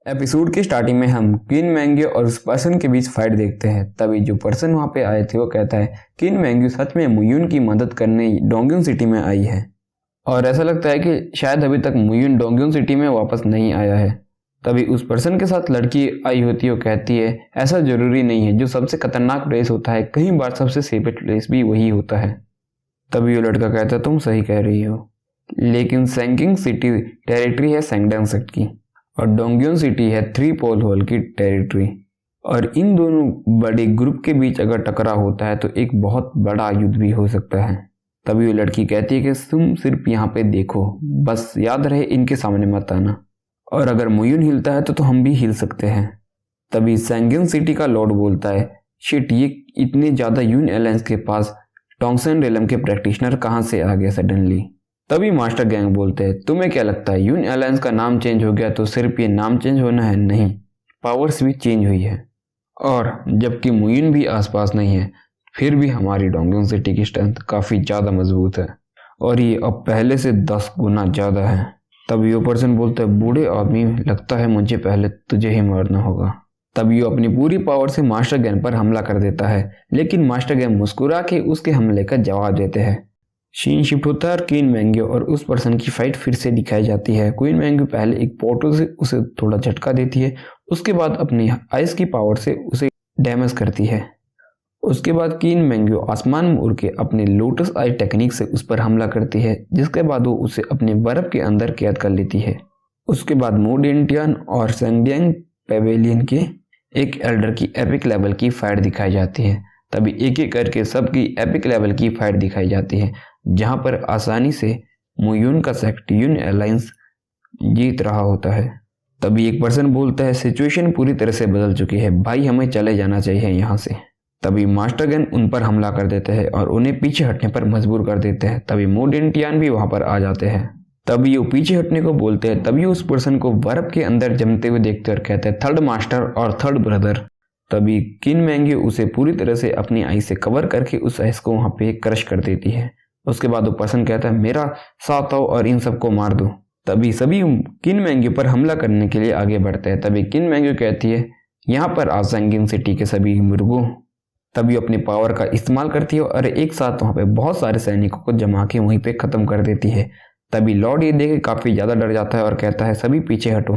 Episode की starting में हम किन मैंग्यो और उस पर्सन के बीच फाइट देखते हैं। तभी जो पर्सन वहां पे आए थे वो कहता है किन मैंग्यो सच में मुयुन की मदद करने डोंगयुन सिटी में आई है और ऐसा लगता है कि शायद अभी तक मुयुन डोंगयुन सिटी में वापस नहीं आया है। तभी उस पर्सन के साथ लड़की आई होती है, वो कहती है ऐसा जरूरी नहीं है, जो सबसे खतरनाक प्लेस होता है कई बार सबसे सेफेस्ट प्लेस भी वही होता है। तभी वो लड़का कहता है तुम सही कह रही हो, लेकिन सैंकिंग सिटी टेरिटरी है सैंगडंग सेक्ट की और डोंगयुन सिटी है थ्री पोल होल की टेरिटरी, और इन दोनों बड़े ग्रुप के बीच अगर टकराव होता है तो एक बहुत बड़ा युद्ध भी हो सकता है। तभी वो लड़की कहती है कि तुम सिर्फ यहाँ पे देखो, बस याद रहे इनके सामने मत आना, और अगर मुयुन हिलता है तो हम भी हिल सकते हैं। तभी सैंगिन सिटी का लॉर्ड बोलता है शिट, ये इतने ज़्यादा यून एलायंस के पास टोंगसन रेलम के प्रैक्टिशनर कहाँ से आ गया सडनली। तभी मास्टर गैंग बोलते हैं तुम्हें क्या लगता है यून एलायंस का नाम चेंज हो गया तो सिर्फ ये नाम चेंज होना है? नहीं, पावर्स भी चेंज हुई है, और जबकि मुयुन भी आसपास नहीं है फिर भी हमारी डोंगयुन सिटी की स्ट्रेंथ काफ़ी ज़्यादा मजबूत है और ये अब पहले से 10 गुना ज़्यादा है। तभी वो पर्सन बोलता है बूढ़े आदमी, लगता है मुझे पहले तुझे ही मारना होगा। तभी वो अपनी पूरी पावर से मास्टर गैंग पर हमला कर देता है, लेकिन मास्टर गैंग मुस्कुरा के उसके हमले का जवाब देते हैं। सीन शिफ्ट होता है और क्वीन मैंग्यो और उस पर्सन की फाइट फिर से दिखाई जाती है। क्वीन मैंग्यो पहले एक पोर्टल से उसे थोड़ा झटका देती है, उसके बाद अपनी आइस की पावर से उसे डैमेज करती है। उसके बाद क्वीन मैंग्यो आसमान में उड़ के अपने लोटस आई टेक्निक से उस पर हमला करती है, जिसके बाद वो उसे अपने बर्फ के अंदर कैद कर लेती है। उसके बाद मोडेंटियन और सैंगडियांग पेवेलियन के एक एल्डर की एपिक लेवल की फाइट दिखाई जाती है। तभी एक एक करके सबकी एपिक लेवल की फाइट दिखाई जाती है, जहां पर आसानी से मुयुन का सेक्ट यून एलायंस जीत रहा होता है। तभी एक पर्सन बोलता है सिचुएशन पूरी तरह से बदल चुकी है भाई, हमें चले जाना चाहिए यहाँ से। तभी मास्टर गन उन पर हमला कर देते हैं और उन्हें पीछे हटने पर मजबूर कर देते हैं। तभी मोडेंटियन भी वहां पर आ जाते हैं। तभी वो पीछे हटने को बोलते हैं। तभी उस पर्सन को बर्फ के अंदर जमते हुए देखते और कहते हैं थर्ड मास्टर और थर्ड ब्रदर। तभी किन मैंग्यो उसे पूरी तरह से अपनी आई से कवर करके उस आइस को वहां पे क्रश कर देती है। उसके बाद वो पर्सन कहता है मेरा साथ आओ और इन सबको मार दो। तभी सभी किन मैंग्यो पर हमला करने के लिए आगे बढ़ते हैं। तभी किन मैंग्यो कहती है यहाँ पर आ सैंगिन सिटी के सभी मुर्गों। तभी अपनी पावर का इस्तेमाल करती है और एक साथ वहाँ पे बहुत सारे सैनिकों को जमा के वहीं पे ख़त्म कर देती है। तभी लॉर्ड ये देख के काफ़ी ज़्यादा डर जाता है और कहता है सभी पीछे हटो।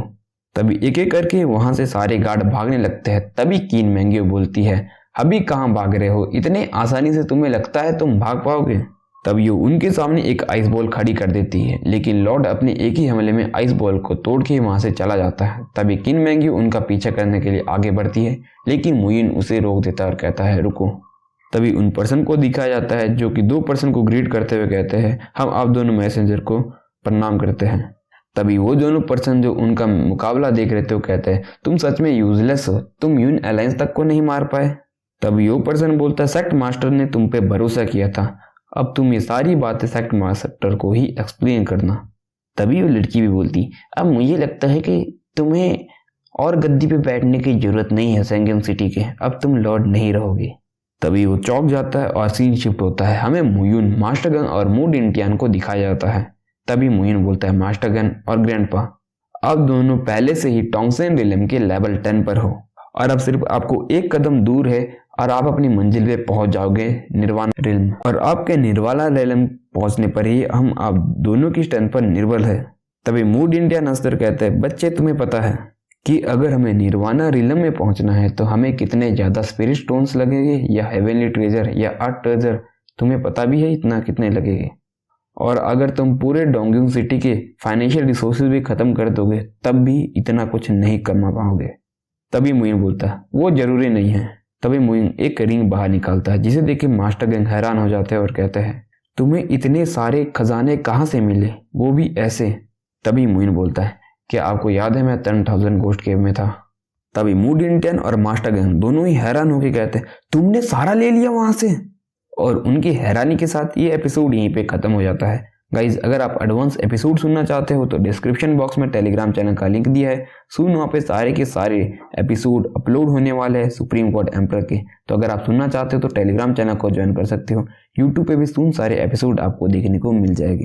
तभी एक एक करके वहाँ से सारे गार्ड भागने लगते हैं। तभी किन मैंग्यो बोलती है अभी कहाँ भाग रहे हो, इतने आसानी से तुम्हें लगता है तुम भाग पाओगे? तभी वो उनके सामने एक आइस बॉल खड़ी कर देती है, लेकिन लॉर्ड अपने एक ही हमले में आइस बॉल को तोड़ के वहां से चला जाता है। तभी किन मैंग्यो उनका पीछा करने के लिए आगे बढ़ती है, लेकिन मुयुन उसे रोक देता है और कहता है रुको। तभी उन पर्सन को दिखाया जाता है जो कि दो पर्सन को ग्रीट करते हुए कहते हैं हम आप दोनों मैसेंजर को प्रणाम करते हैं। तभी वो दोनों पर्सन जो उनका मुकाबला देख रहे थे वो कहते हैं तुम सच में यूजलेस हो, तुम यून अलायंस तक को नहीं मार पाए। तभी वो पर्सन बोलता है सेक्ट मास्टर ने तुम पे भरोसा किया था, अब तुम ये सारी बातें सेक्ट मास्टर को ही एक्सप्लेन करना। तभी वो लड़की भी बोलती अब मुझे लगता है कि तुम्हें और गद्दी पे बैठने की जरूरत नहीं है सैंगिन सिटी के, अब तुम लॉर्ड नहीं रहोगे। तभी वो चौंक जाता है और सीन शिफ्ट होता है। हमें मुयुन, मास्टर गन और मोडेंटियन को दिखाया जाता है। तभी मुयुन बोलता है मास्टर गन और ग्रैंडपा अब दोनों पहले से ही टोंगसन रिलम के लेवल 10 पर हो और अब सिर्फ आपको एक कदम दूर है और आप अपनी मंजिल पे पहुंच जाओगे निर्वाणा रिल्म, और आपके निर्वाला रिल्म पहुंचने पर ही हम आप दोनों की स्ट्रेंथ पर निर्भर है। तभी मोडेंटियन हंसकर कहते हैं बच्चे तुम्हें पता है कि अगर हमें निर्वाणा रिल्म में पहुंचना है तो हमें कितने ज्यादा स्पिरिट स्टोन्स लगेंगे या हेवनली ट्रेजर या अर्थ ट्रेजर, तुम्हें पता भी है इतना कितने लगेंगे? और अगर तुम पूरे डोंगयुन सिटी के फाइनेंशियल रिसोर्सेज भी खत्म कर दोगे तब भी इतना कुछ नहीं कमा पाओगे। तभी मुयुन बोलता है वो जरूरी नहीं है। तभी मुयुन एक रिंग बाहर निकालता है, जिसे देख के मास्टर गैंग हैरान हो जाते हैं और कहते हैं तुम्हें इतने सारे खजाने कहाँ से मिले, वो भी ऐसे? तभी मुयुन बोलता है क्या आपको याद है मैं 10,000 गोस्ट केव में था? तभी मोडेंटियन और मास्टर गैंग दोनों ही हैरान होकर कहते हैं तुमने सारा ले लिया वहां से? और उनकी हैरानी के साथ ये एपिसोड यहीं पे खत्म हो जाता है। गाइज अगर आप एडवांस एपिसोड सुनना चाहते हो तो डिस्क्रिप्शन बॉक्स में टेलीग्राम चैनल का लिंक दिया है, सुन वहाँ पे सारे के सारे एपिसोड अपलोड होने वाले हैं सुप्रीम कोर्ट एम्पर के। तो अगर आप सुनना चाहते हो तो टेलीग्राम चैनल को ज्वाइन कर सकते हो। यूट्यूब पे भी सुन सारे एपिसोड आपको देखने को मिल जाएंगे।